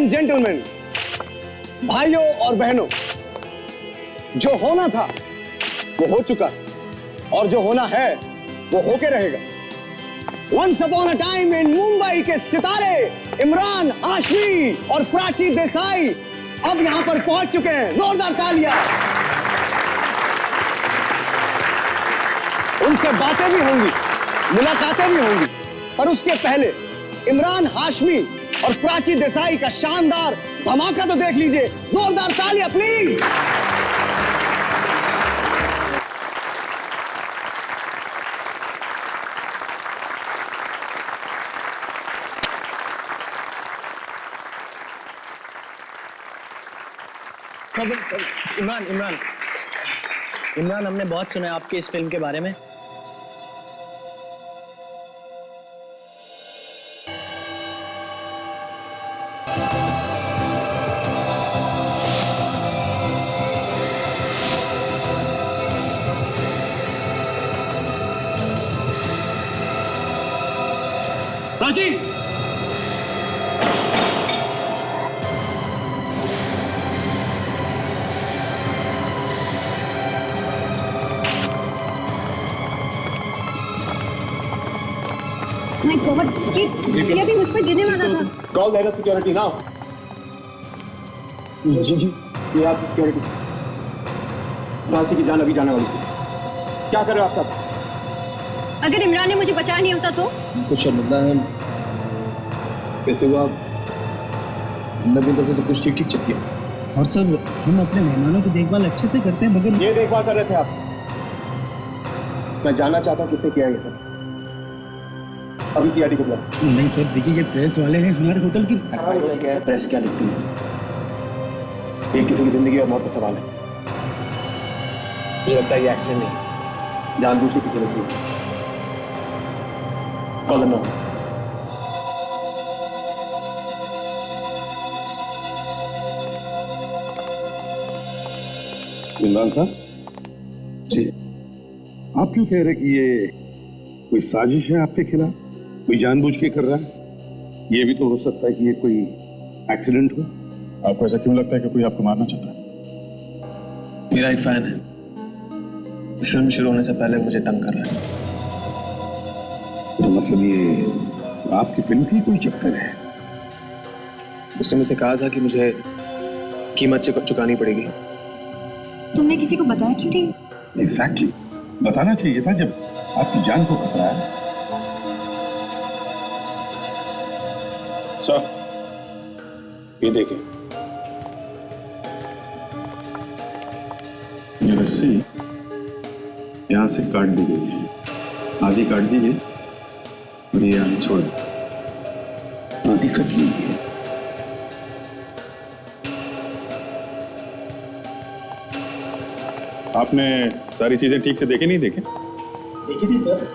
And gentleman, भाइयों और बहनों, जो होना था वो हो चुका और जो होना है वो होके रहेगा। Once upon a time in Mumbai के सितारे इमरान हाशमी और प्राची देसाई अब यहां पर पहुंच चुके हैं। जोरदार तालियां। उनसे बातें भी होंगी, मुलाकातें भी होंगी, पर उसके पहले इमरान हाशमी और प्राची देसाई का शानदार धमाका तो देख लीजिए। जोरदार तालियां प्लीज। इमरान, हमने बहुत सुना है आपकी इस फिल्म के बारे में। प्राची, My God, ये भी मुझ पर गिरने वाला था। Call that security now. जी, ये आपकी सिक्योरिटी। प्राची की जान अभी जाने वाली थी। क्या कर रहे हो आप सब? अगर इमरान ने मुझे बचाया नहीं होता तो? कुछ शर्मिंदा है। कैसे हुआ? हमने भी तरफ से सब कुछ ठीक चेक किया। और सर, हम अपने मेहमानों की देखभाल अच्छे से करते हैं, मगर ये देखभाल कर रहे थे आप? मैं जानना चाहता हूँ किसने किया ये सब। अभी सीआईडी को बुलाओ। नहीं सर, देखिए ये प्रेस वाले हैं हमारे होटल की। क्या है? प्रेस क्या लिखती है? ये किसी की जिंदगी और मौत का सवाल है। मुझे लगता है ये एक्सीडेंट नहीं है। जानबूझ के किसी ने किया। Call no. इमरान साहब जी, आप क्यों कह रहे कि ये कोई साजिश है आपके खिलाफ? कोई जानबूझ के कर रहा है? ये भी तो हो सकता है कि ये कोई एक्सीडेंट हो। आपको ऐसा क्यों लगता है कि कोई आपको मारना चाहता है? मेरा एक फैन है, फिल्म शुरू होने से पहले मुझे तंग कर रहा है। तो मतलब ये आपकी फिल्म की कोई चक्कर है? उसने मुझसे कहा था कि मुझे कीमत चुकानी पड़ेगी। तुमने किसी को बताया क्यों नहीं? एग्जैक्टली, बताना चाहिए था जब आपकी जान को खतरा है। सर, ये देखिए, ये रस्सी यहाँ से काट दी गई है। आधी काट दीजिए और ये आगे छोड़ दो। आधी कट ली है। आपने सारी चीजें ठीक से देखी नहीं देखी? देखी थी सर,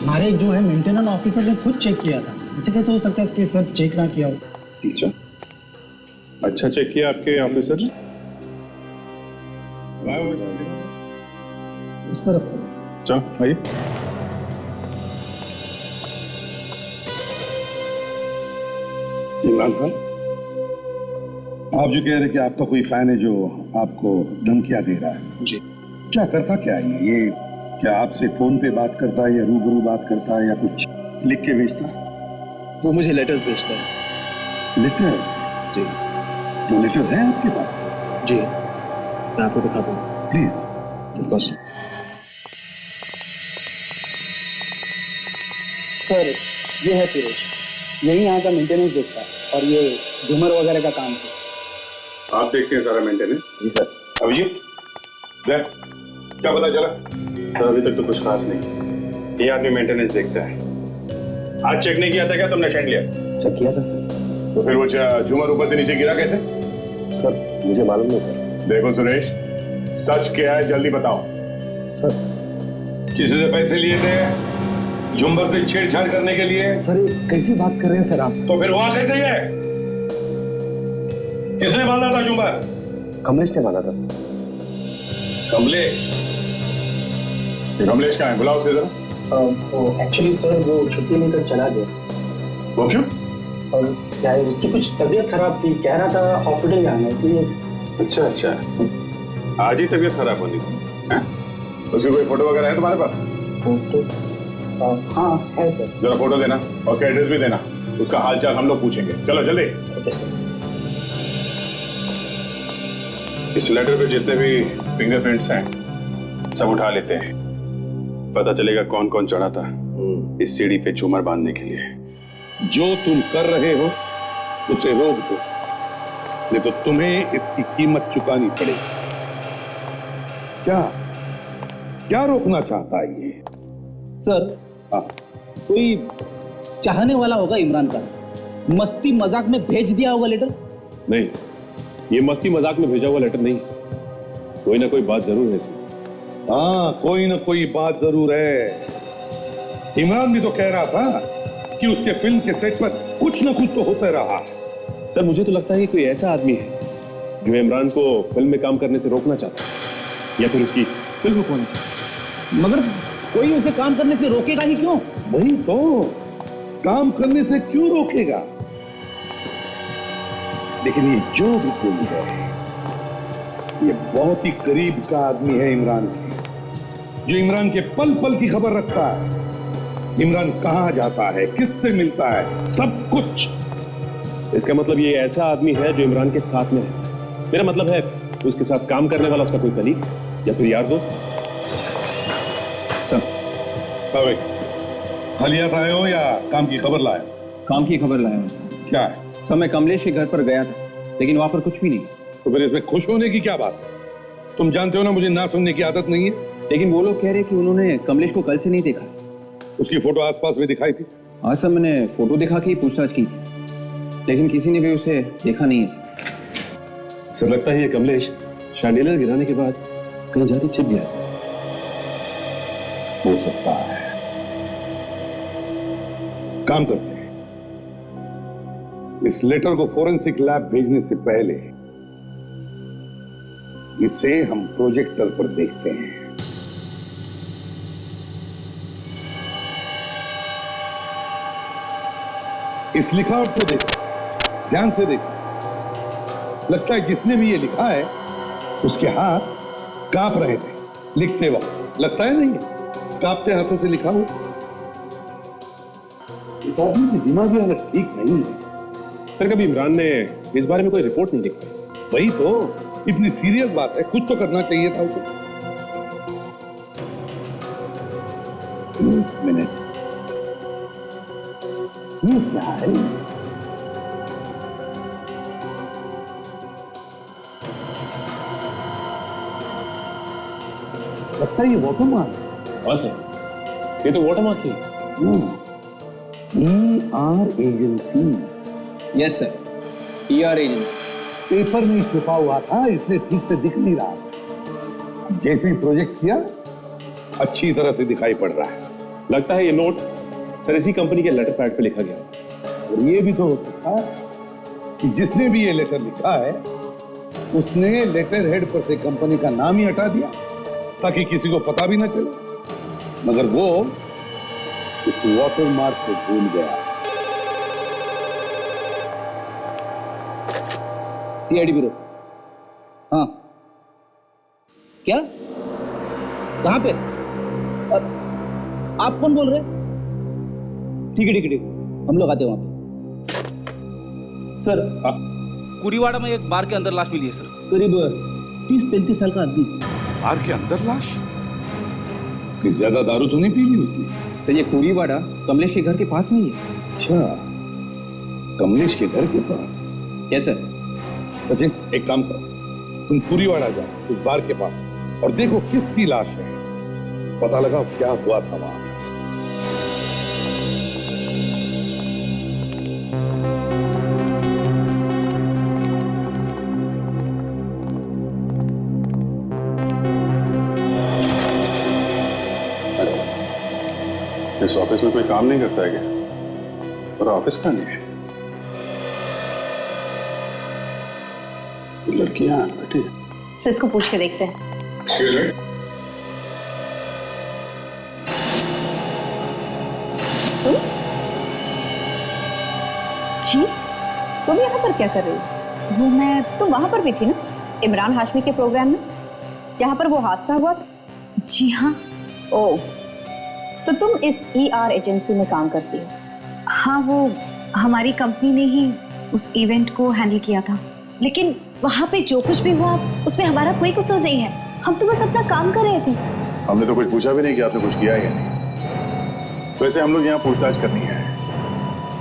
हमारे जो है मेंटेनेंस ऑफिसर ने खुद चेक किया था। ऐसे कैसे हो सकता है कि सर चेक ना किया हो? अच्छा चेक किया आपके ऑफिसर ने? इस तरफ से। चलो आइए। इमरान साहब, आप जो कह रहे हैं कि आपका कोई फैन है जो आपको धमकियां दे रहा है, जी, क्या करता क्या है ये? क्या आपसे फोन पे बात करता है या रूबरू बात करता है या कुछ लिख के भेजता है? वो मुझे लेटर्स भेजता है। लेटर्स? जी तो लेटर्स हैं आपके पास? जी, मैं आपको दिखा दूंगा। प्लीज। Of course. सर, ये है सुरेश, यही यहाँ का मेंटेनेंस देखता है और ये झूमर वगैरह का काम है। आप देखते हैं सारा मेंटेनेंस? जी सर। अभिजीत, क्या पता चला? सर, अभी तक तो कुछ खास नहीं। ये आदमी मेंटेनेंस देखता है। आज चेक नहीं किया था क्या तुमने? शेड लिया? चेक किया था सर। तो फिर वो झूमर ऊपर से नीचे गिरा कैसे? सर मुझे मालूम नहीं सर। देखो सुरेश, सच क्या है जल्दी बताओ। सर, किसी से पैसे लिए थे झुम्बर से छेड़छाड़ करने के लिए? सर ये कैसी बात कर रहे हैं सर आप? तो फिर हुआ कैसे ये? किसने बांधा था झुम्बर? कमलेश ने बांधा था। कमलेश? ये कमलेश कहाँ है? बुलाओ उसे जरा। एक्चुअली सर वो छुट्टी लेकर चला गया। वो क्यों? और क्या है, उसकी कुछ तबीयत खराब थी, कह रहा था हॉस्पिटल जाना, इसलिए। अच्छा अच्छा, आज ही तबीयत खराब होनी थी हैं? उसकी कोई फोटो वगैरह है तुम्हारे पास? फोटो? हाँ है सर। जरा फोटो देना और उसका एड्रेस भी देना, उसका हालचाल हम लोग पूछेंगे। चलो जल्दी। Okay sir. इस लेटर पे जितने भी फिंगरप्रिंट्स हैं सब उठा लेते हैं, पता चलेगा कौन कौन चढ़ा था इस सीढ़ी पे झूमर बांधने के लिए। जो तुम कर रहे हो उसे रोक दो, नहीं तो तुम्हें इसकी कीमत चुकानी पड़ेगी। क्या क्या रोकना चाहता है ये? सर, हाँ, कोई चाहने वाला होगा इमरान का, मस्ती मजाक में भेज दिया होगा लेटर। नहीं, ये मस्ती मजाक में भेजा हुआ लेटर नहीं, कोई ना कोई बात जरूर है इसमें। हाँ, कोई ना कोई बात जरूर है। इमरान भी तो कह रहा था कि उसके फिल्म के सेट पर कुछ ना कुछ तो होता रहा। सर, मुझे तो लगता है कि कोई ऐसा आदमी है जो इमरान को फिल्म में काम करने से रोकना चाहता है, या फिर उसकी फिल्म रुकवाना चाहता है। मगर कोई उसे काम करने से रोकेगा ही क्यों? वही तो, काम करने से क्यों रोकेगा? लेकिन ये जो भी कोई है, ये बहुत ही करीब का आदमी है इमरान के, जो इमरान के पल पल की खबर रखता है। इमरान कहां जाता है, किससे मिलता है, सब कुछ। इसका मतलब ये ऐसा आदमी है जो इमरान के साथ में है। मेरा मतलब है उसके साथ काम करने वाला उसका कोई कलीग या फिर यार दोस्त। भाई, हलियात आए हो या काम की खबर लाए? काम की खबर लाया हूं। क्या है? सर, मैं कमलेश के घर पर गया था, लेकिन वहां पर कुछ भी नहीं। तो फिर इसमें खुश होने की क्या बात है? तुम जानते हो ना मुझे ना सुनने की आदत नहीं है। लेकिन वो लोग कह रहे कि उन्होंने कमलेश को कल से नहीं देखा। उसकी फोटो आसपास में दिखाई थी? आज सर, मैंने फोटो दिखा के ही पूछताछ की थी, लेकिन किसी ने भी उसे देखा नहीं है। सर, लगता है ये कमलेश शांडिलर गिराने के बाद कहीं जाके छिप गया सर। हो सकता है। काम करते हैं, इस लेटर को फोरेंसिक लैब भेजने से पहले इसे हम प्रोजेक्टर पर देखते हैं। इस लिखावट को देखो, ध्यान से देखो। लगता है जिसने भी ये लिखा है उसके हाथ कांप रहे थे लिखते वक्त। लगता है नहीं, कांपते हाथों से लिखा हो। इस आदमी की दिमागी हालत ठीक नहीं है। सर, कभी इमरान ने इस बारे में कोई रिपोर्ट नहीं लिखी? वही तो, इतनी सीरियस बात है, कुछ तो करना चाहिए था उसे। एक मिनट, ये क्या है? लगता है ये वाटरमार्क। हाँ सर, ये तो वाटरमार्क ही। ER agency. Yes sir, ER agency. Paper में छुपा हुआ था, इसलिए ठीक से दिख नहीं रहा। जैसे ही प्रोजेक्ट किया, अच्छी तरह से दिखाई पड़ रहा है। लगता है ये नोट सर इसी कंपनी के लेटर पैड पे लिखा गया। और ये भी तो हो सकता है कि जिसने भी ये लेटर लिखा है उसने लेटर हेड पर से कंपनी का नाम ही हटा दिया ताकि किसी को पता भी ना चले, मगर वो इस वाटरमार्क को भूल गया। CID bureau. हाँ, क्या? कहां पे? आप कौन बोल रहे हैं? ठीक है ठीक है ठीक है, हम लोग आते हैं वहां पे। सर, कुरीवाड़ा में एक बार के अंदर लाश मिली है सर। करीब 30-35 साल का आदमी। बार के अंदर लाश? किस ज्यादा दारू तो नहीं पी ली उसने? तो ये कुरीवाड़ा कमलेश के घर के पास में ही है। अच्छा, कमलेश के घर के पास। Yes sir. सचिन, एक काम करो, तुम कुरीवाड़ा जाओ उस बार के पास और देखो किसकी लाश है, पता लगाओ क्या हुआ था वहां। इस ऑफिस में कोई काम नहीं करता है क्या? और ऑफिस का नहीं है। लड़कियां बैठी हैं। सर, इसको पूछ के देखते हैं। जी तुम यहाँ पर क्या कर रही हो? वो मैं तुम वहां पर भी थी ना, इमरान हाशमी के प्रोग्राम में, जहाँ पर वो हादसा हुआ था। जी हाँ। ओह, तो तुम इस ER एजेंसी में काम करती हो? हाँ, वो हमारी कंपनी ने ही उस इवेंट को हैंडल किया था, लेकिन वहाँ पे जो कुछ भी हुआ उसमें हमारा कोई कसूर नहीं है। हम तो बस अपना काम कर रहे थे। हमने तो कुछ पूछा भी नहीं कि आपने कुछ किया है या नहीं। वैसे हम लोग यहाँ पूछताछ करनी है।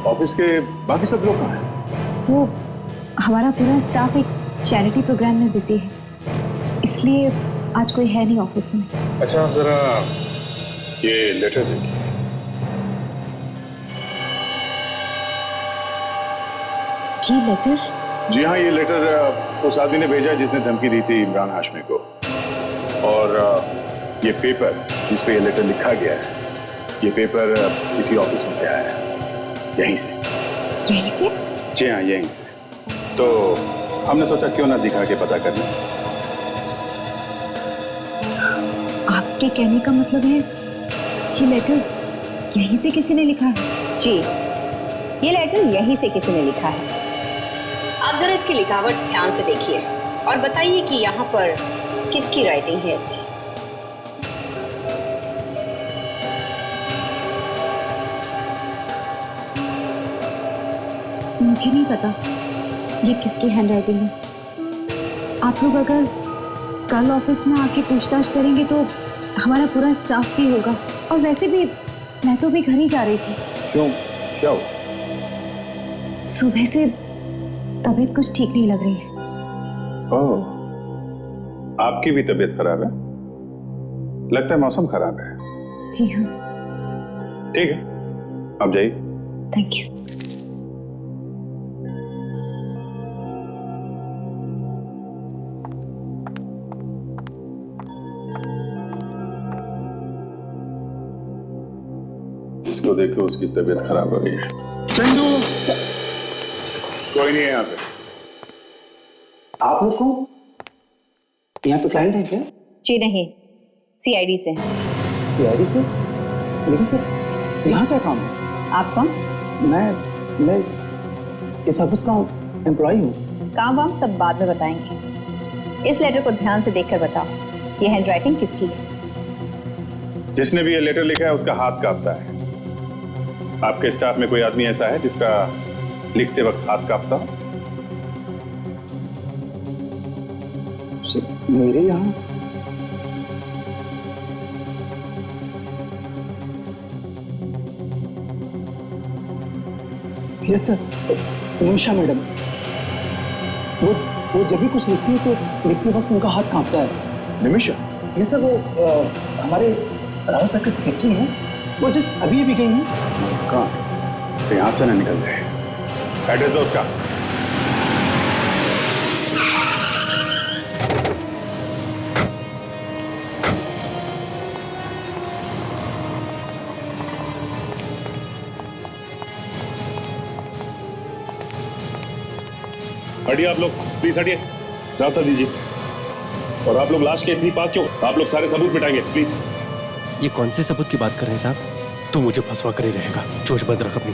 ऑफिस के बाकी सब लोग कहाँ हैं? वो हमारा पूरा स्टाफ एक चैरिटी प्रोग्राम में बिजी है, इसलिए आज कोई है नहीं ऑफिस में। अच्छा, आप जरा ये लेटर देखिए। ये लेटर? जी हाँ, ये लेटर उस आदमी ने भेजा है जिसने धमकी दी थी इमरान हाशमी को। और ये पेपर जिस पे ये लेटर लिखा गया है, ये पेपर किसी ऑफिस में से आया है, यहीं से। यहीं से? जी हाँ, यहीं से। तो हमने सोचा क्यों ना दिखा के पता कर लें। आपके कहने का मतलब है ये लेटर यहीं से किसी ने लिखा है? जी, ये लेटर यहीं से किसी ने लिखा है। आप जरा इसकी लिखावट ध्यान से देखिए और बताइए कि यहाँ पर किसकी राइटिंग है इसे। मुझे नहीं पता ये किसकी हैंडराइटिंग है। आप लोग अगर कल ऑफिस में आके पूछताछ करेंगे तो हमारा पूरा स्टाफ भी होगा। और वैसे भी मैं तो भी घर ही जा रही थी। क्यों, क्या हुआ? सुबह से तबीयत कुछ ठीक नहीं लग रही है। ओह, आपकी भी तबीयत खराब है? लगता है मौसम खराब है। जी हाँ। ठीक है, आप जाइए। Thank you. इसको देखो, उसकी तबीयत खराब हो रही है। चंदू, कोई नहीं है यहाँ पे। आप लोग कौन? यहाँ पे क्लाइंट है क्या? जी नहीं, CID से हैं। CID से? लेकिन सर यहाँ क्या काम है? आप कौन? मैं इस ऑफिस का एम्प्लॉय हूँ। काम वाम सब बाद में बताएंगे। इस लेटर को ध्यान से देखकर बताओ, ये हैंडराइटिंग किसकी है? जिसने भी ये लेटर लिखा है उसका हाथ कांपता है। आपके स्टाफ में कोई आदमी ऐसा है जिसका लिखते वक्त हाथ कांपता हो? मेरे यहाँ यस सर, निमिषा मैडम। वो जब भी कुछ लिखती है तो लिखते वक्त उनका हाथ कांपता है। निमिषा? यस सर, वो हमारे राव सर के सेक्रेटरी हैं। वो जस्ट अभी गई हैं। कहाँ? यहाँ से ना निकल जाए। एड्रेस दो उसका। हटिए आप लोग, प्लीज हटिए, रास्ता दीजिए। और आप लोग लाश के इतनी पास क्यों? आप लोग सारे सबूत मिटाएंगे, प्लीज। ये कौन से सबूत की बात कर रहे हैं साहब? तू मुझे फंसवा कर ही रहेगा। जोश बंद रख अपनी।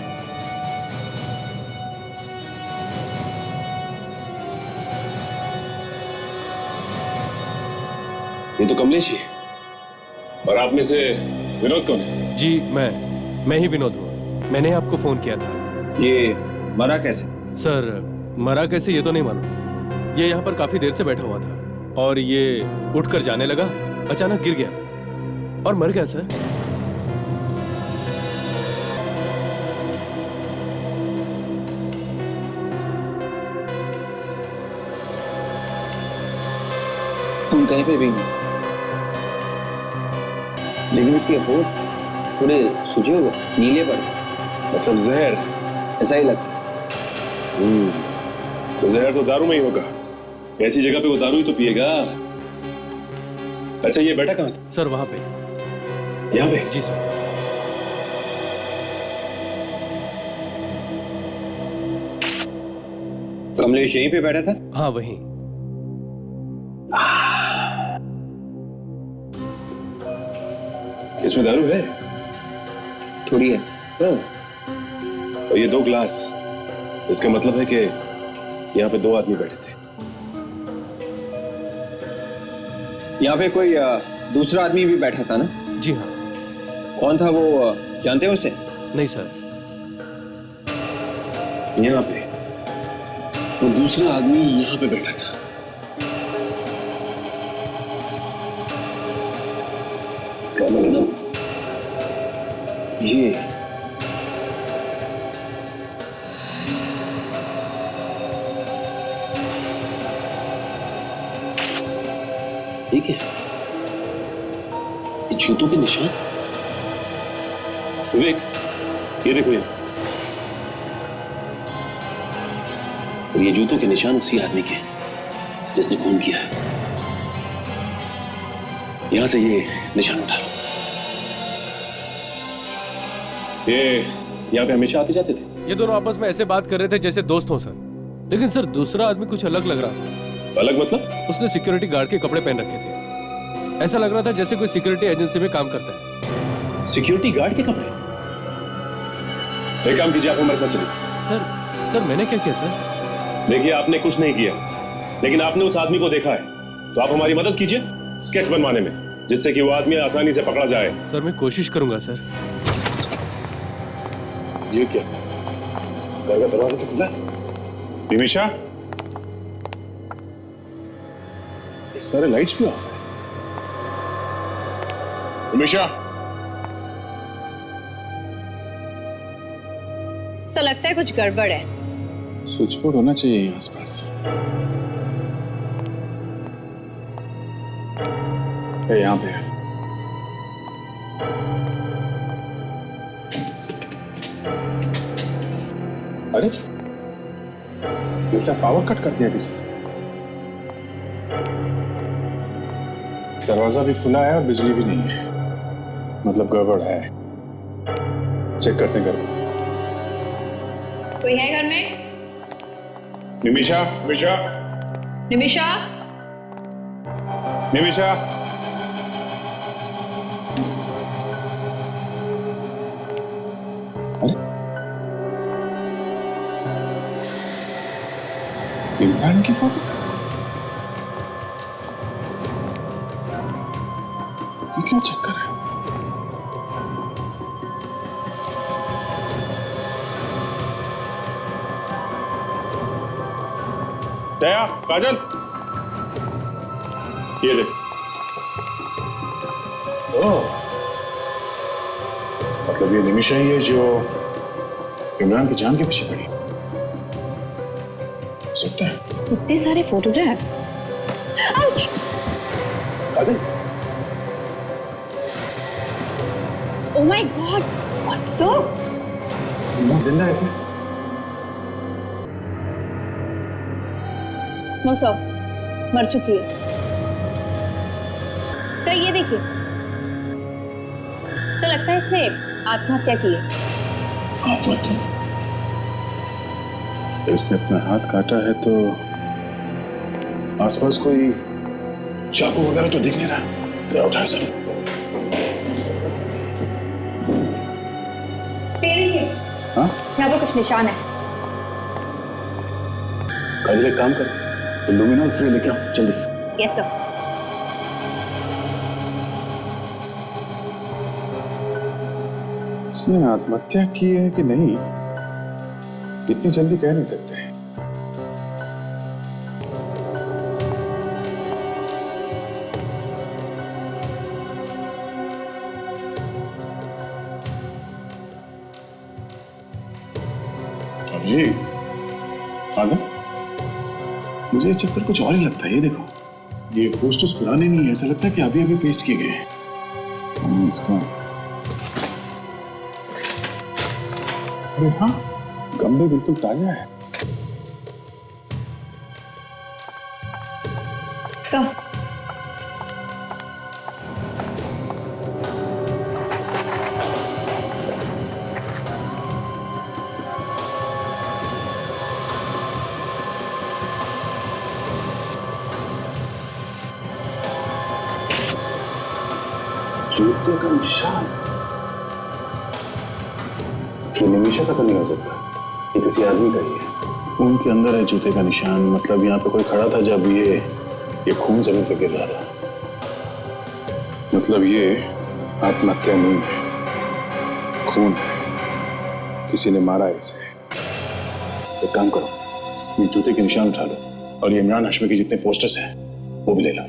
ये तो कमलेश ही है। और आप में से विनोद कौन है? जी मैं ही विनोद हूँ। मैंने आपको फोन किया था। ये मरा कैसे? सर, मरा कैसे ये तो नहीं मालूम। ये यहाँ पर काफी देर से बैठा हुआ था और ये उठकर जाने लगा, अचानक गिर गया और मर गया सर। तुम कहीं पे भी नहीं, लेकिन उसके होठ थोड़े सूजे हुए, नीले पड़े। मतलब जहर? ऐसा ही लगता। तो जहर तो दारू में ही होगा। ऐसी जगह पे वो दारू ही तो पिएगा। अच्छा, ये बैठा कहाँ था? सर वहां पे। यहाँ पे? जी सर। कमलेश यहीं पे बैठा था? हाँ वहीं। इसमें दारू है? थोड़ी है। और ये 2 ग्लास, इसका मतलब है कि यहाँ पे दो आदमी बैठे थे। यहाँ पे कोई दूसरा आदमी भी बैठा था ना? जी हाँ। कौन था वो, जानते हो उसे? नहीं सर। यहाँ पे वो दूसरा आदमी यहाँ पे बैठा था। इसका मतलब ये ठीक है, ये जूतों के निशान। विवेक, ये देखो ये, और ये जूतों के निशान उसी आदमी के जिसने खून किया है। यहां से ये निशान उठा लो। ये यहाँ पे हमेशा आते जाते थे? ये दोनों आपस में ऐसे बात कर रहे थे जैसे दोस्त हो सर। लेकिन सर दूसरा आदमी कुछ अलग लग रहा था। अलग मतलब? उसने सिक्योरिटी गार्ड के कपड़े पहन रखे थे। ऐसा लग रहा था जैसे कोई सिक्योरिटी एजेंसी में काम करता है। सिक्योरिटी गार्ड के कपड़े? एक काम कीजिए, आप हमारे साथ चलिए। सर मैंने क्या किया सर? देखिए, आपने कुछ नहीं किया, लेकिन आपने उस आदमी को देखा है, तो आप हमारी मदद कीजिए स्केच बनवाने में, जिससे कि वो आदमी आसानी से पकड़ा जाए। सर मैं कोशिश करूंगा सर। ये क्या? घर का दरवाजा तो खुला है। निमिषा, ये सारे लाइट्स भी ऑफ है। निमिषा, ऐसा लगता है कुछ गड़बड़ है। स्विच बोर्ड होना चाहिए आसपास। यहाँ पे है। अरे बेटा, पावर कट कर दिया किसी। दरवाजा भी खुला है और बिजली भी नहीं है, मतलब गड़बड़ है। चेक करते हैं घर को। कोई है घर में? निमिषा, निमिषा, निमिषा, निमिषा। अरे इमरान की फोटो? ये क्या चक्कर है? दया, काजल, ये देख। ओह, मतलब ये निमिषा ही है जो इमरान की जान के पीछे पड़ी। सकता है। इतने सारे photographs. Ouch! Kajal, oh my God, what's up? जिंदा है क्या? नो सर, मर चुकी है। सर ये देखिए, सर लगता है इसने आत्महत्या की है। आत्महत्या? इसने अपना हाथ काटा है तो आसपास कोई चाकू वगैरह तो दिख नहीं रहा। जरा उठाए सर। हाँ? यहाँ पर कुछ निशान है। काजल, एक काम कर, लुमिनॉल स्प्रे लेके आओ जल्दी। Yes sir. इसने आत्महत्या की है कि नहीं, इतनी जल्दी कह नहीं सकते। अभिजीत, आगे मुझे ये चक्कर कुछ और ही लगता है। ये देखो, ये पोस्टर्स पुराने नहीं है, ऐसा लगता है कि अभी अभी पेस्ट किए गए हैं। इसका अरे हाँ, गमले बिल्कुल ताजा है। सर, जूते का निशान। ये निमिषा का तो नहीं हो सकता, ये किसी आदमी का ही है। खून के अंदर है जूते का निशान, मतलब यहाँ पे कोई खड़ा था जब ये खून जमीन पे गिर रहा था। मतलब ये आत्महत्या नहीं है, खून है, किसी ने मारा है इसे। एक काम करो, ये जूते के निशान उठा लो और ये इमरान हाशमी के जितने पोस्टर्स हैं वो भी ले लो।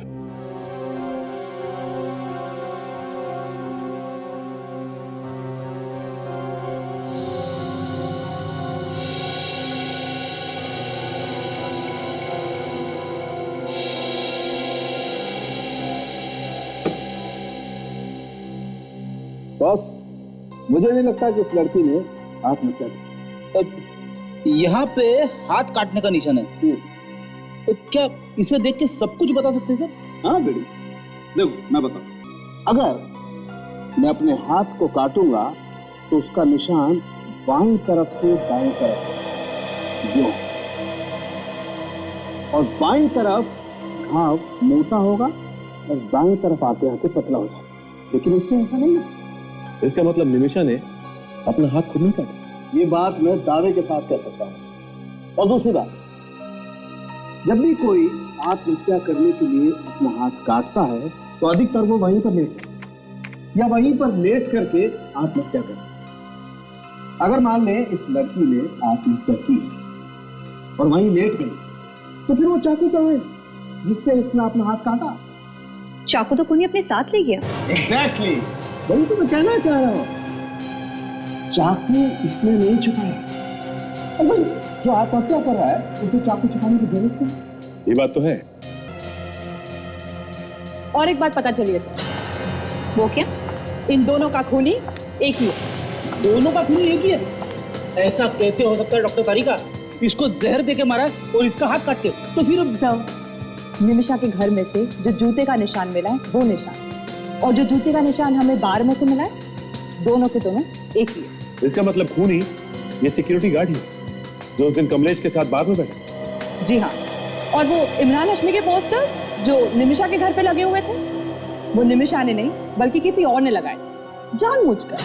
बॉस, मुझे नहीं लगता कि इस लड़की ने आत्महत्या की। यहाँ पे हाथ काटने का निशान है, तो क्या इसे देख के सब कुछ बता सकते हैं सर? हाँ बेटी, देखो मैं बताऊं, अगर मैं अपने हाथ को काटूंगा तो उसका निशान बाईं तरफ से दाईं तरफ यूं, और बाईं तरफ घाव मोटा होगा और दाईं तरफ आते आते पतला हो जाएगा। लेकिन इसमें ऐसा नहीं है। इसका मतलब निमिषा ने अपना हाथ खुद नहीं काटा? ये बात मैं दावे के साथ कह सकता हूँ। और दूसरी बात, जब भी कोई आत्महत्या करने के लिए अपना हाथ काटता है तो अधिकतर वो वहीं पर लेट जाता है या वहीं पर लेट करके आत्महत्या करता है। अगर मान लें इस लड़की ने आत्महत्या की और वहीं लेट गई, तो फिर वो चाकू कहाँ है जिससे इसने अपना हाथ काटा? चाकू तो कोई अपने साथ ले गया। एग्जैक्टली, वही तो मैं कहना चाह रहा हूँ। चाकू इसने नहीं छुपाया, और भाई जो आत्महत्या कर रहा है उसे चाकू छुपाने की जरूरत नहीं। ये बात तो है। और एक बात पता चली है सर। वो क्या? इन दोनों का खूनी एक ही है। दोनों का खून एक ही है? ऐसा कैसे हो सकता है डॉक्टर तारिका? इसको जहर देके मारा और इसका हाथ काट के, तो फिर सर, निमिषा के घर में से जो जूते का निशान मिला है वो निशान, और जो जूते का निशान हमें बार में से मिला है, दोनों के दोनों एक ही है। इसका मतलब खूनी ये सिक्योरिटी गार्ड ही है जो उस दिन कमलेश के साथ बाद में बैठा। जी हाँ, और वो इमरान हाशमी के पोस्टर्स जो निमिषा के घर पे लगे हुए थे, वो निमिषा ने नहीं बल्कि किसी और ने लगाए, जानबूझकर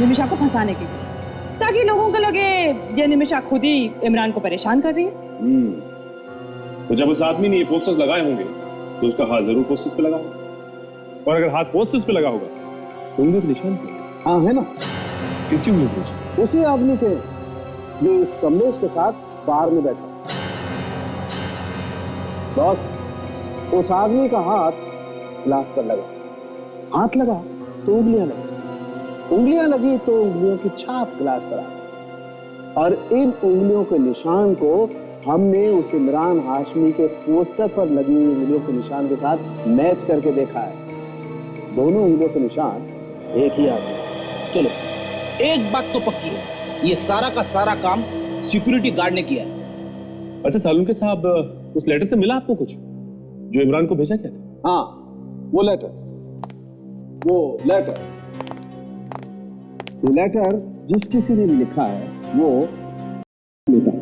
निमिषा को फंसाने के लिए, ताकि लोगों को लगे ये निमिषा खुद ही इमरान को परेशान कर रही है। तो जब उस आदमी ने ये पोस्टर्स लगाए होंगे तो उसका हाथ जरूर पोस्टर्स पे लगा होगा, और अगर हाथ पोस्टर्स पे लगा होगा तो उंगली के निशान पे। हाँ है ना, किसकी उंगली पे? उसी आदमी के जो इस कमलेश के साथ बाहर में बैठा। बॉस, उस आदमी का हाथ ग्लास पर लगा, हाथ लगा तो उंगलियां लगी, उंगलियां लगी तो उंगलियों की छाप ग्लास पर आ गई, और इन उंगलियों के निशान को हमने उस इमरान हाशमी के पोस्टर पर लगी हुई उंगलियों के निशान के साथ मैच करके देखा है। दोनों उंगलियों के निशान एक ही आदमी। चलो, एक बात तो पक्की है, ये सारा का सारा काम सिक्योरिटी गार्ड ने किया है। अच्छा सालुंके साहब, उस लेटर से मिला आपको कुछ जो इमरान को भेजा क्या था? हाँ, वो लेटर जिस किसी ने भी लिखा है वो लिखा।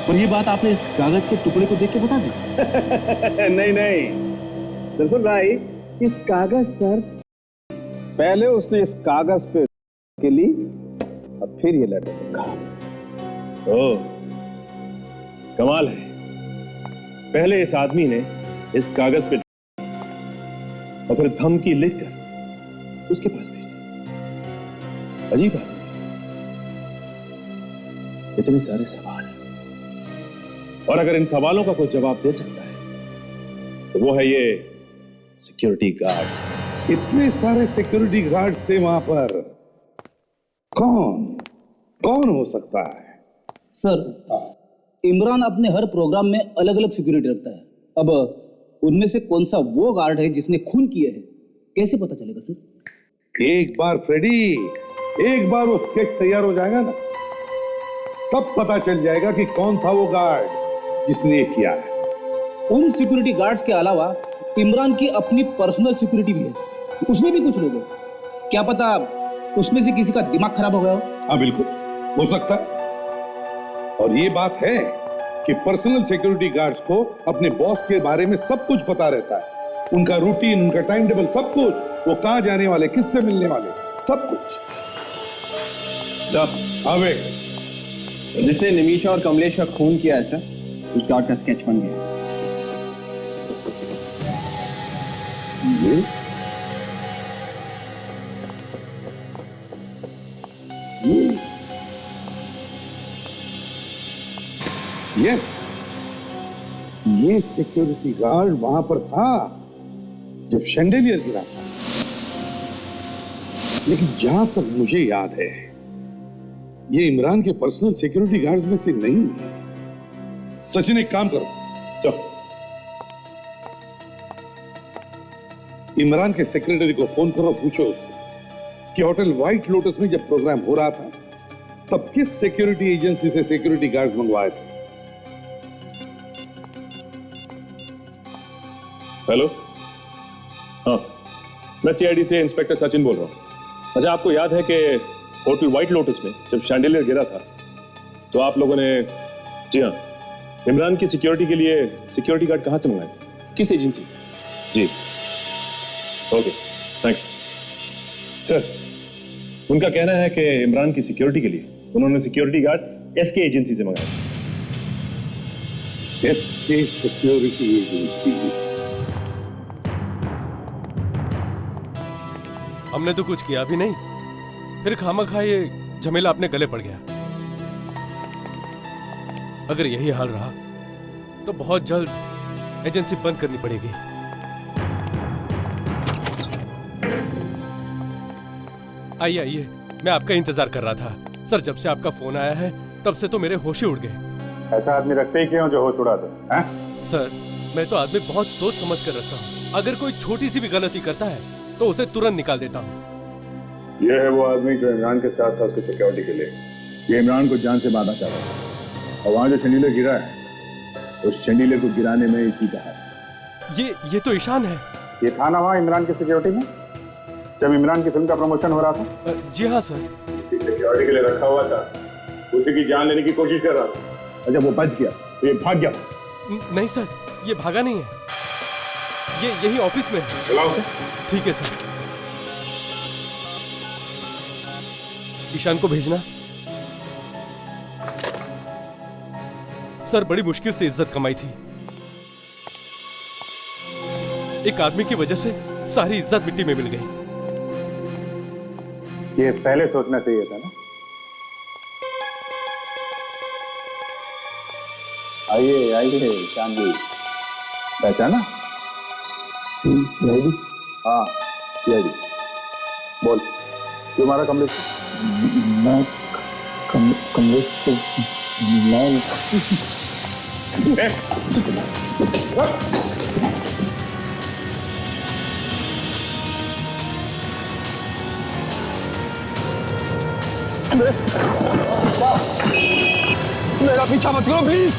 और ये बात आपने इस कागज के टुकड़े को देख के बता दी? नहीं, दरअसल भाई, इस कागज पर पहले उसने इस कागज पे के ली और फिर ये लेटर लिखा। ओह, कमाल है। पहले इस आदमी ने इस कागज पे और फिर धमकी लिखकर उसके पास भेज दी। अजीब बात, इतने सारे सवाल, और अगर इन सवालों का कोई जवाब दे सकता है तो वो है ये सिक्योरिटी गार्ड। इतने सारे सिक्योरिटी गार्ड थे वहां पर, कौन हो सकता है? सर, इमरान अपने हर प्रोग्राम में अलग अलग सिक्योरिटी रखता है। अब उनमें से कौन सा वो गार्ड है जिसने खून किया है, कैसे पता चलेगा सर? एक बार फ्रेडी, एक बार वो स्केच तैयार हो जाएगा ना, तब पता चल जाएगा कि कौन था वो गार्ड जिसने ये किया है। उन सिक्योरिटी गार्ड्स के अलावा इमरान की अपनी पर्सनल सिक्योरिटी भी है, उसमें भी कुछ लोग हैं। क्या पता उसमें से किसी का दिमाग खराब हो गया हो। हाँ बिल्कुल हो सकता है। और ये बात है कि पर्सनल सिक्योरिटी गार्ड्स को अपने बॉस के बारे में सब कुछ पता रहता है, उनका रूटीन, उनका टाइम टेबल, सब कुछ, वो कहां जाने वाले, किससे मिलने वाले, सब कुछ। जब आवे जिसने निमिषा और कमलेश का खून किया है सर, उस गार्ड का स्केच बन गया। ये सिक्योरिटी गार्ड वहां पर था जब शैंडेलियर गिरा था। लेकिन जहां तक मुझे याद है, ये इमरान के पर्सनल सिक्योरिटी गार्ड में से नहीं है। सचिन, एक काम करो सर, इमरान के सेक्रेटरी को फोन करो, पूछो उससे कि होटल व्हाइट लोटस में जब प्रोग्राम हो रहा था तब किस सिक्योरिटी एजेंसी से सिक्योरिटी गार्ड मंगवाए थे। हेलो, हाँ, मैं सीआईडी से इंस्पेक्टर सचिन बोल रहा हूँ। अच्छा, आपको याद है कि होटल व्हाइट लोटस में जब शैंडेलियर गिरा था तो आप लोगों ने, जी हाँ, इमरान की सिक्योरिटी के लिए सिक्योरिटी गार्ड कहाँ से मंगाए, किस एजेंसी से? जी, ओके, थैंक्स। सर, उनका कहना है कि इमरान की सिक्योरिटी के लिए उन्होंने सिक्योरिटी गार्ड एसके एजेंसी से मंगाए। SK security agency? हमने तो कुछ किया भी नहीं, फिर खामखा ये झमेला अपने गले पड़ गया। अगर यही हाल रहा तो बहुत जल्द एजेंसी बंद करनी पड़ेगी। आइए आइए, मैं आपका इंतजार कर रहा था। सर, जब से आपका फोन आया है तब से तो मेरे होश ही उड़ गए। ऐसा आदमी रखते ही क्यों जो होश उड़ा दे? सर, मैं तो आदमी बहुत सोच समझ कर रखता हूँ। अगर कोई छोटी सी भी गलती करता है तो उसे तुरंत निकाल देता हूँ। यह है वो आदमी जो इमरान के साथ था उसकी सिक्योरिटी के लिए। ये इमरान को जान से मारना चाह रहा था, और वहां जो शैंडिलियर गिरा है उस शैंडिलियर को गिराने में इसी का है। ये तो ईशान है। ये था ना वहां इमरान की सिक्योरिटी में जब इमरान की फिल्म का प्रमोशन हो रहा था? जी हाँ सर। सिक्योरिटी के लिए रखा हुआ था, उसी की जान लेने की कोशिश कर रहा था, और जब वो बच गया तो ये भाग गया। नहीं सर, ये भागा नहीं है, ये यही ऑफिस में है। बुलाओ। ठीक है सर। ईशान को भेजना। सर, बड़ी मुश्किल से इज्जत कमाई थी। एक आदमी की वजह से सारी इज्जत मिट्टी में मिल गई। ये पहले सोचना चाहिए था ना। आइए आइए ईशान जी, पहचाना? सीआईडी? हाँ, सीआईडी। बोल, क्यों मारा कमलेश? मैं कमलेश को मेरा पीछा मत करो प्लीज।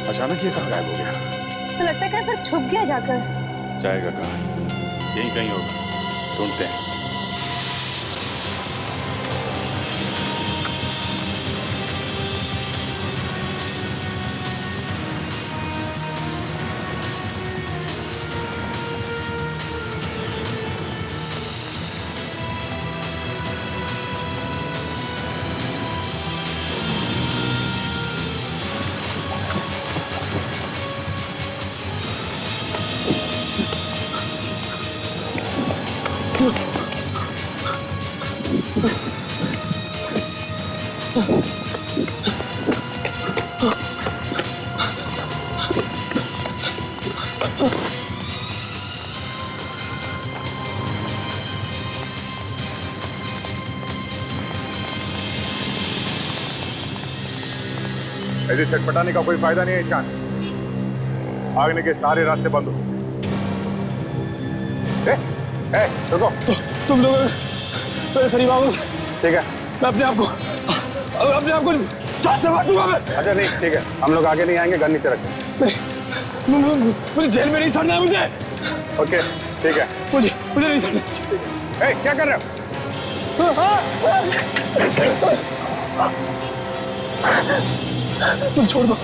अचानक ये कहाँ गायब हो गया? तो लगता है कहीं पर छुप गया जाकर। जाएगा कहाँ? यहीं कहीं होगा, ढूंढते हैं। ऐसे छटपटाने का कोई फायदा नहीं है ईशान। भागने के सारे रास्ते बंद हो। रुको, तुम लोग मेरे करीब आओ। ठीक है, मैं अपने आप को जान से मार दूंगा मैं। अच्छा नहीं, ठीक है, हम लोग आगे नहीं आएंगे, गन नीचे रखें। मुझे जेल में नहीं सड़ना है मुझे। ओके, ठीक है। मुझे नहीं सड़ना। क्या कर रहे हो? तुम छोड़ दो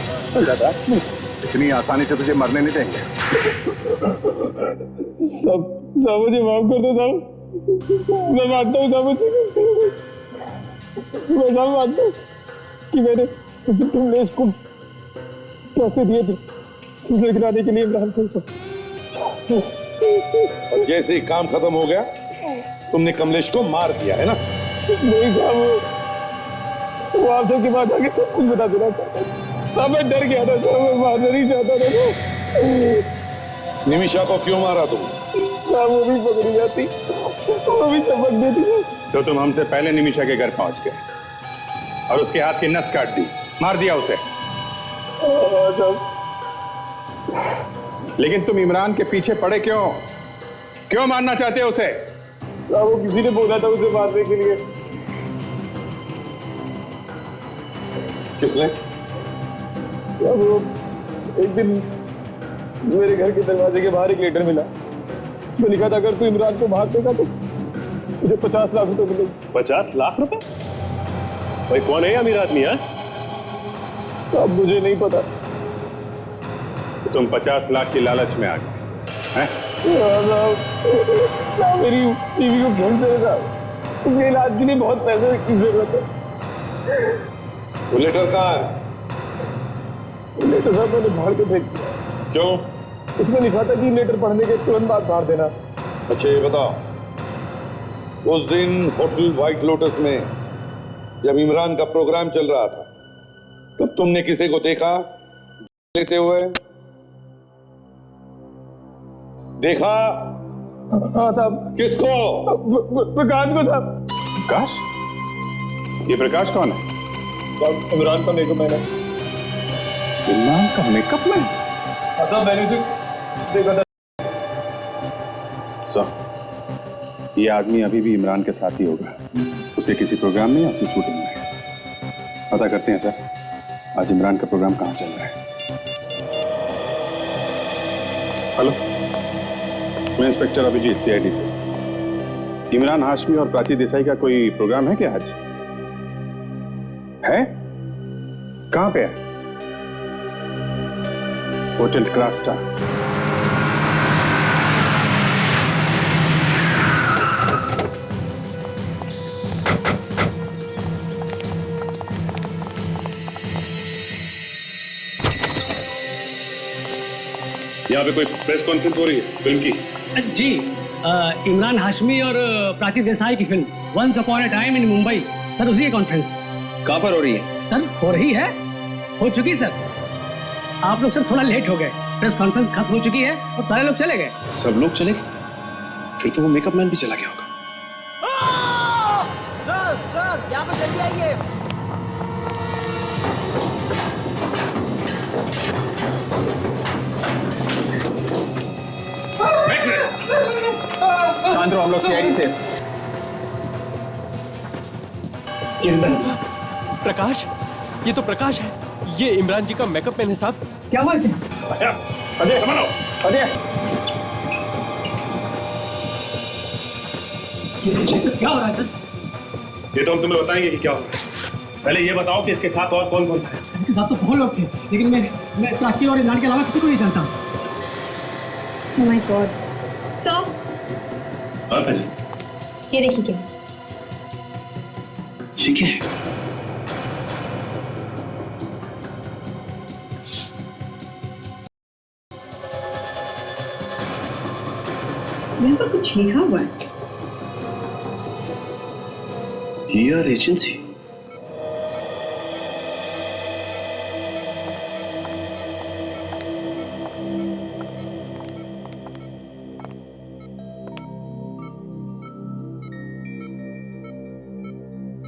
इतनी आसानी से तुझे मरने नहीं देंगे। सब मुझे माफ कर दो साहब। मैं मानता हूँ साहब, मैं साहब मानता हूँ कि मैंने कमलेश को पैसे दिए थे सुबह गिराने के लिए इमरान को। और जैसे ही काम खत्म हो गया तुमने कमलेश को मार दिया है ना? नहीं साहब, वो आपसे की बात आगे सब कुछ बता देना चाहता था साहब। मैं डर गया था साहब, मैं मारना नहीं चाहता था। निमिषा को क्यों मारा तुम? साहब वो भी पकड़ी जाती, वो भी चमक देती। तो तुम हमसे पहले निमिषा के घर पहुंच गए और उसके हाथ की नस काट दी, मार दिया उसे। लेकिन तुम इमरान के पीछे पड़े क्यों? क्यों मारना चाहते हो उसे? वो किसी ने बोला था उसे मारने के लिए। किसने? वो एक दिन मेरे घर के दरवाजे के बाहर एक लेटर मिला, उसमें लिखा था अगर तू इमरान को मार देगा तो मुझे 50 लाख रुपए मिलेंगे। 50 लाख रुपए? भाई कौन है अमीर आदमी? है साहब मुझे नहीं पता। तुम 50 लाख की लालच में आ गए हैं? मेरी बीवी को कैंसर है, उसके इलाज के लिए बहुत पैसे की जरूरत है। वो लेटर कहाँ है? लेटर साहब मैंने भाड़ के फेंक दिया। क्यों? उसमें लिखा था कि लेटर पढ़ने के तुरंत बाद फाड़ देना। अच्छा ये बताओ, उस दिन होटल व्हाइट लोटस में जब इमरान का प्रोग्राम चल रहा था तब तुमने किसी को देखा लेते हुए? देखा? हाँ साहब। किसको? प्रकाश को साहब। प्रकाश? ये प्रकाश कौन है? साहब इमरान का मेकअप मैन है। इमरान का मेकअप मैन? साहब मैंने उसे देखा था। ये आदमी अभी भी इमरान के साथ ही होगा, उसे किसी प्रोग्राम में या उसकी शूटिंग में। पता करते हैं सर, आज इमरान का प्रोग्राम कहाँ चल रहा है। हेलो, मैं इंस्पेक्टर अभिजीत, CID से। इमरान हाशमी और प्राची देसाई का कोई प्रोग्राम है क्या आज? है? कहाँ पे है? होटल क्रास्टा। यहाँ पे कोई प्रेस कॉन्फ्रेंस हो रही है फिल्म की? जी, इमरान हाशमी और प्राची देसाई की film once upon a time in Mumbai, sir उसी की कॉन्फ्रेंस। कहाँ पर हो रही है? सर हो रही है, हो चुकी सर। आप लोग सर थोड़ा लेट हो गए, प्रेस कॉन्फ्रेंस खत्म हो चुकी है और सारे लोग चले गए। सब लोग चले गए? फिर तो वो मेकअप मैन भी चला गया होगा। सर यहाँ पर जल्दी आइए। शांत रहो, हम लोग CID से। प्रकाश, ये तो प्रकाश है। ये इमरान जी का मेकअप मैन है साहब। क्या बात है? अजय समझो, अजय क्या हो रहा है सर? ये तो हम तुम्हें बताएंगे कि क्या हो रहा है। पहले ये बताओ कि इसके साथ और कौन कौन था? इसके साथ तो बहुत लोग थे, लेकिन मैं प्राची और इमरान के अलावा किसी को नहीं जानता। Oh my God. सर हाँ जी, ये देखिए क्या ठीक है। यहाँ पर कुछ लिखा हुआ है। Year agency.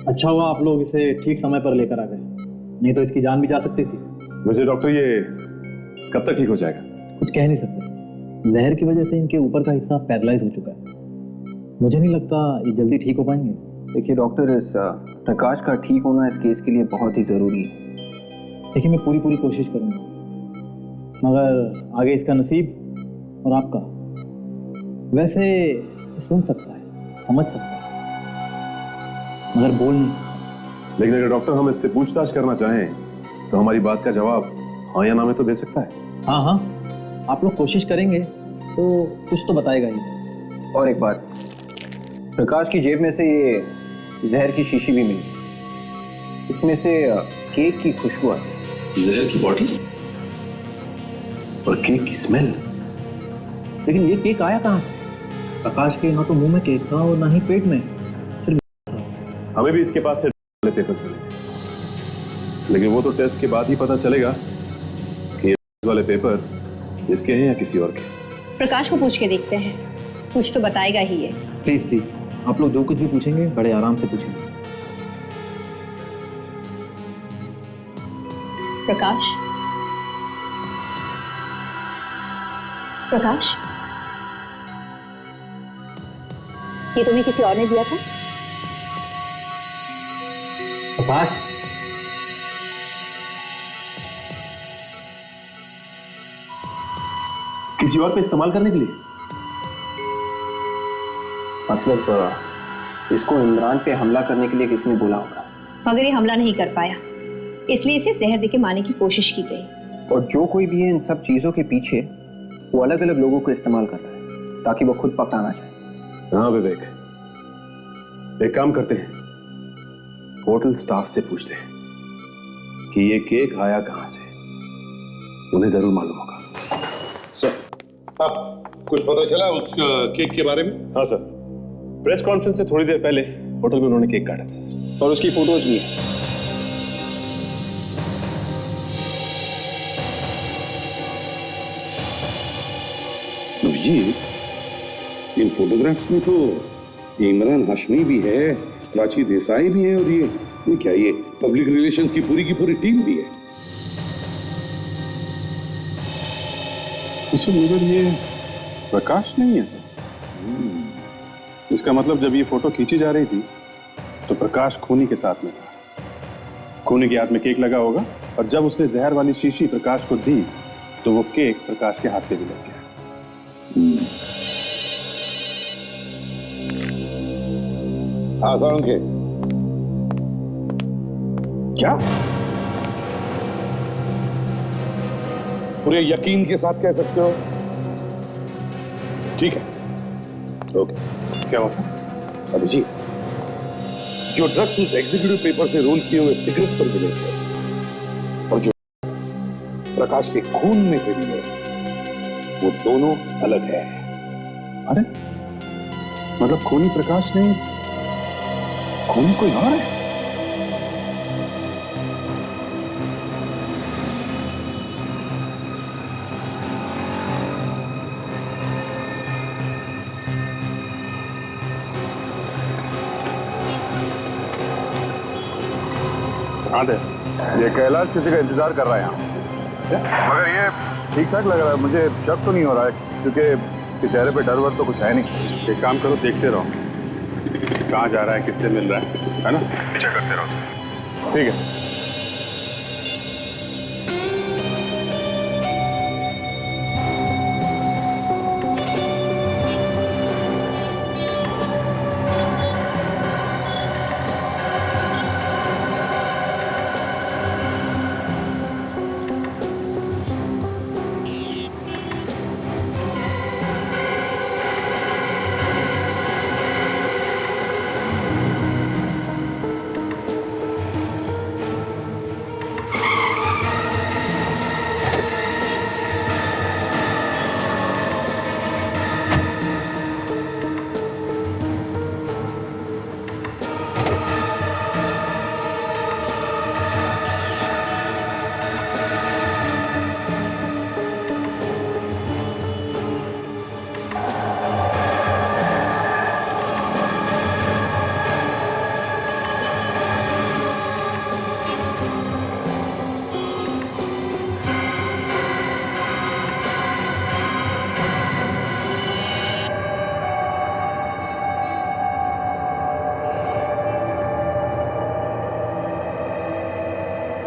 अच्छा हुआ आप लोग इसे ठीक समय पर लेकर आ गए, नहीं तो इसकी जान भी जा सकती थी। वैसे डॉक्टर ये कब तक ठीक हो जाएगा? कुछ कह नहीं सकते, जहर की वजह से इनके ऊपर का हिस्सा पैरालाइज हो चुका है। मुझे नहीं लगता ये जल्दी ठीक हो पाएंगे। देखिए डॉक्टर, इस प्रकाश का ठीक होना इस केस के लिए बहुत ही जरूरी है। देखिए मैं पूरी कोशिश करूंगा, मगर आगे इसका नसीब और आपका। वैसे सुन सकता है, समझ सकता है, मगर बोल नहीं सकता। लेकिन अगर डॉक्टर हम इससे पूछताछ करना चाहें तो हमारी बात का जवाब हाँ या ना में तो दे सकता है। हाँ हाँ, आप लोग कोशिश करेंगे तो कुछ तो बताएगा ही। और एक बात, प्रकाश की जेब में से ये जहर की शीशी भी मिली, इसमें से केक की खुशबू आती। जहर की बॉटल और केक की स्मेल। लेकिन ये केक आया कहाँ से? प्रकाश के ना तो मुंह में केक था और ना ही पेट में। हमें भी इसके पास से पेपर्स मिले थे, लेकिन वो तो टेस्ट के बाद ही पता चलेगा कि ये वाले पेपर इसके हैं या किसी और के। प्रकाश को पूछ के देखते हैं, कुछ तो बताएगा ही ये। प्लीज प्लीज, आप लोग जो कुछ भी पूछेंगे बड़े आराम से पूछेंगे। प्रकाश, प्रकाश, ये तुम्हें किसी और ने दिया था? प्रकाश, किसी और पे इस्तेमाल करने के लिए? मतलब इसको इमरान पे हमला करने के लिए किसी ने बोला होगा, मगर ये हमला नहीं कर पाया, इसलिए इसे जहर देके मारने की कोशिश की गई। और जो कोई भी है इन सब चीजों के पीछे, वो अलग अलग लोगों को इस्तेमाल कर रहा है ताकि वो खुद पकड़ाना चाहे। हाँ विवेक, एक काम करते हैं, होटल स्टाफ से पूछते हैं कि ये केक आया कहां से। उन्हें जरूर मालूम होगा। सर, अब कुछ पता चला उस केक के बारे में? हाँ सर, प्रेस कॉन्फ्रेंस से थोड़ी देर पहले होटल में उन्होंने केक काटा था और उसकी फोटोज भी है। जी, इन फोटोग्राफ्स में तो इमरान हाशमी भी है, प्राची देसाई भी है, और ये क्या, ये पब्लिक रिलेशंस की पूरी टीम भी है। इसे मगर ये प्रकाश नहीं है सर। इसका मतलब जब ये फोटो खींची जा रही थी तो प्रकाश खूनी के साथ में था। खूनी के हाथ में केक लगा होगा, और जब उसने जहर वाली शीशी प्रकाश को दी तो वो केक प्रकाश के हाथ पे भी लग गया। आसान है क्या? पूरे यकीन के साथ कह सकते हो? ठीक है, ओके। क्या हुआ सर? अभी जी, जो ड्रग्स उस एग्जीक्यूटिव पेपर से रोल किए हुए सिगरेट पर मिले थे और जो प्रकाश के खून में से मिले, वो दोनों अलग है। अरे मतलब खूनी प्रकाश नहीं, खूनी कोई और है? हाँ दे, ये कैलाश किसी का इंतजार कर रहा है यहाँ, मगर ये ठीक ठाक लग रहा है, मुझे शक तो नहीं हो रहा है क्योंकि चेहरे पे डर वर तो कुछ है नहीं। एक काम करो, देखते रहो कहाँ जा रहा है, किससे मिल रहा है ना, पीछा करते रहो। ठीक है।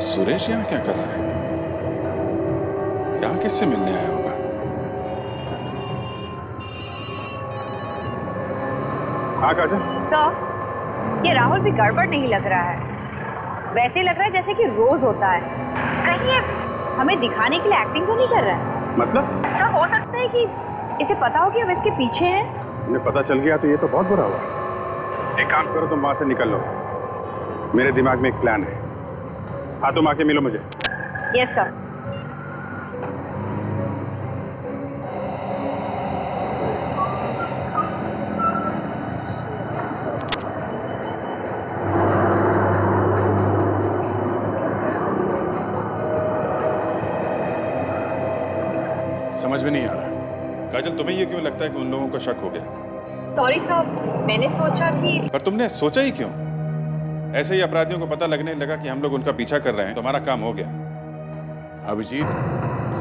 सुरेश यहाँ क्या कर रहा है? यहाँ किससे मिलने आया होगा? हाँ काका, सर, ये राहुल भी गड़बड़ नहीं लग रहा है, वैसे लग रहा है जैसे कि रोज होता है। कहीं ये हमें दिखाने के लिए एक्टिंग तो नहीं कर रहा है? मतलब ऐसा हो सकता है कि इसे पता हो कि हम इसके पीछे हैं। उन्हें पता चल गया तो ये तो बहुत बुरा हुआ। एक काम करो, तुम वहां से निकल लो, मेरे दिमाग में एक प्लान है। हाँ, तुम आके मिलो मुझे। Yes sir. समझ में नहीं आ रहा काजल, तुम्हें ये क्यों लगता है कि उन लोगों को शक हो गया? सॉरी साहब, मैंने सोचा कि। पर तुमने सोचा ही क्यों? ऐसे ही अपराधियों को पता लगने लगा कि हम लोग उनका पीछा कर रहे हैं तो हमारा काम हो गया। अभिजीत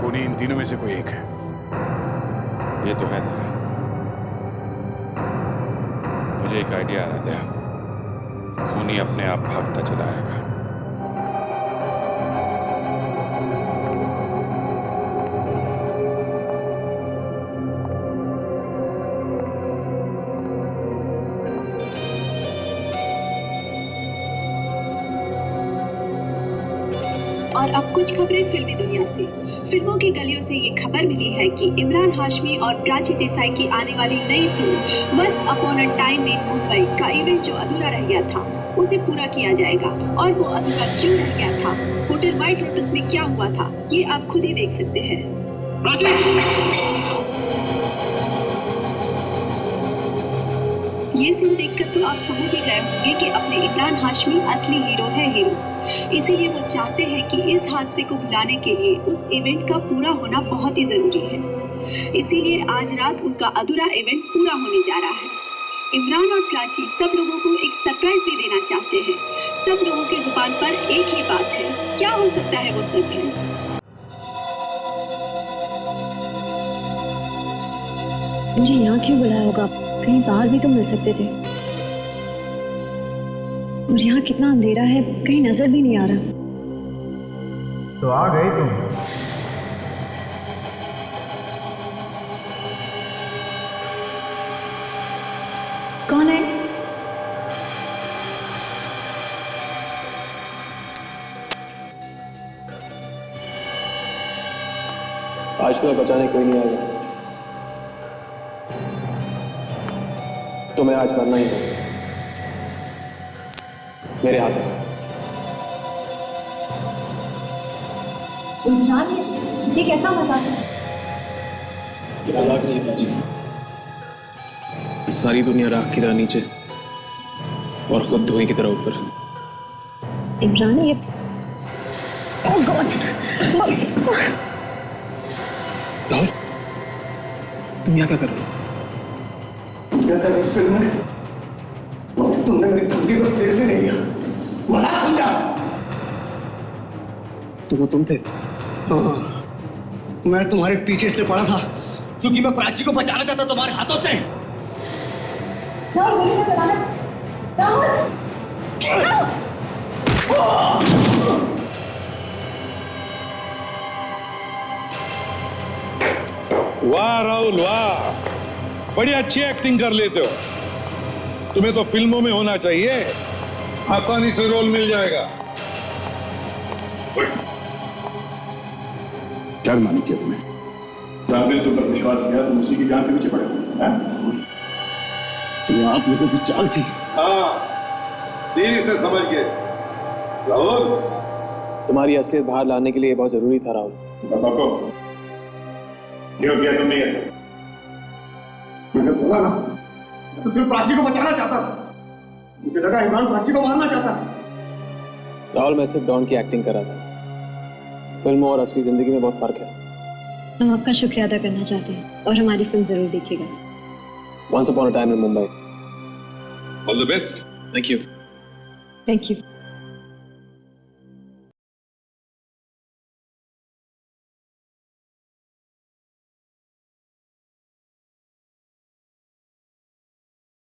खूनी इन तीनों में से कोई एक है। ये तो है। मुझे एक आइडिया आ रहा है, खूनी अपने आप भागता चला आएगा। और अब कुछ खबरें फिल्मी दुनिया से। फिल्मों की गलियों से ये खबर मिली है कि इमरान हाशमी और प्राची देसाई की आने वाली नई film once upon a time in Mumbai का इवेंट जो अधूरा रह गया था उसे पूरा किया जाएगा। और वो अधूरा क्यों रह गया था, होटल व्हाइट लोटस में क्या हुआ था, ये आप खुद ही देख सकते हैं। ये सीन देखकर तो आप समझ ही गए होंगे कि अपने इमरान हाशमी असली हीरो है हीरो। इसीलिए वो चाहते हैं कि इस हादसे को भुलाने के लिए उस इवेंट का पूरा होना बहुत ही जरूरी है। इसीलिए आज रात उनका अधूरा इवेंट पूरा होने जा रहा है। इमरान और प्राची सब लोगों को एक सरप्राइज भी देना चाहते हैं। सब लोगों के जुबान पर एक ही बात है, क्या हो सकता है वो सरप्राइज? मुझे यहाँ क्यों बुलाया होगा? कहीं बाहर भी तो मिल सकते थे। और यहाँ कितना अंधेरा है, कहीं नजर भी नहीं आ रहा। तो आ गई तुम। कौन है? आज तुम्हें बचाने कोई नहीं आएगा। तुम्हें आज मरना ही है मेरे हाथों से। ये कैसा मजाक है? ये मजाक नहीं है जी। सारी दुनिया राख की तरह नीचे और खुद धुएं की तरह ऊपर। इमरान, ये ओह गॉड! राहुल, तुम यहाँ क्या कर रहे हो? इस फिल्म में तुमने मेरी धमकी को सीरियसली नहीं लिया, मजाक समझा। तो वो तुम थे? हाँ, मैं तुम्हारे पीछे इसलिए पड़ा था क्योंकि मैं प्राची को बचाना चाहता तुम्हारे हाथों से। वाह राहुल वाह, बड़ी अच्छी एक्टिंग कर लेते हो। तुम्हें तो फिल्मों में होना चाहिए, आसानी से रोल मिल जाएगा। क्या मानी चाहिए तुम्हें? आपने तुम पर विश्वास किया, तुम उसी की जान के पीछे पड़े। तो आप लोगों की चाल थी। हाँ, देरी से समझ गए। राहुल, तुम्हारी असलियत बाहर लाने के लिए बहुत जरूरी था राहुल। क्यों किया तुमने ऐसा? मैंने बोला ना, तो सिर्फ प्राची को बचाना चाहता था। मुझे लगा इमरान प्राची को मारना चाहता है। राहुल, मैं सिर्फ डॉन की एक्टिंग कर रहा था। फिल्म और असली जिंदगी में बहुत फर्क है। हम आपका शुक्रिया अदा करना चाहते हैं और हमारी फिल्म जरूर देखिएगा। Once upon a time in Mumbai. All the best. Thank you. Thank you.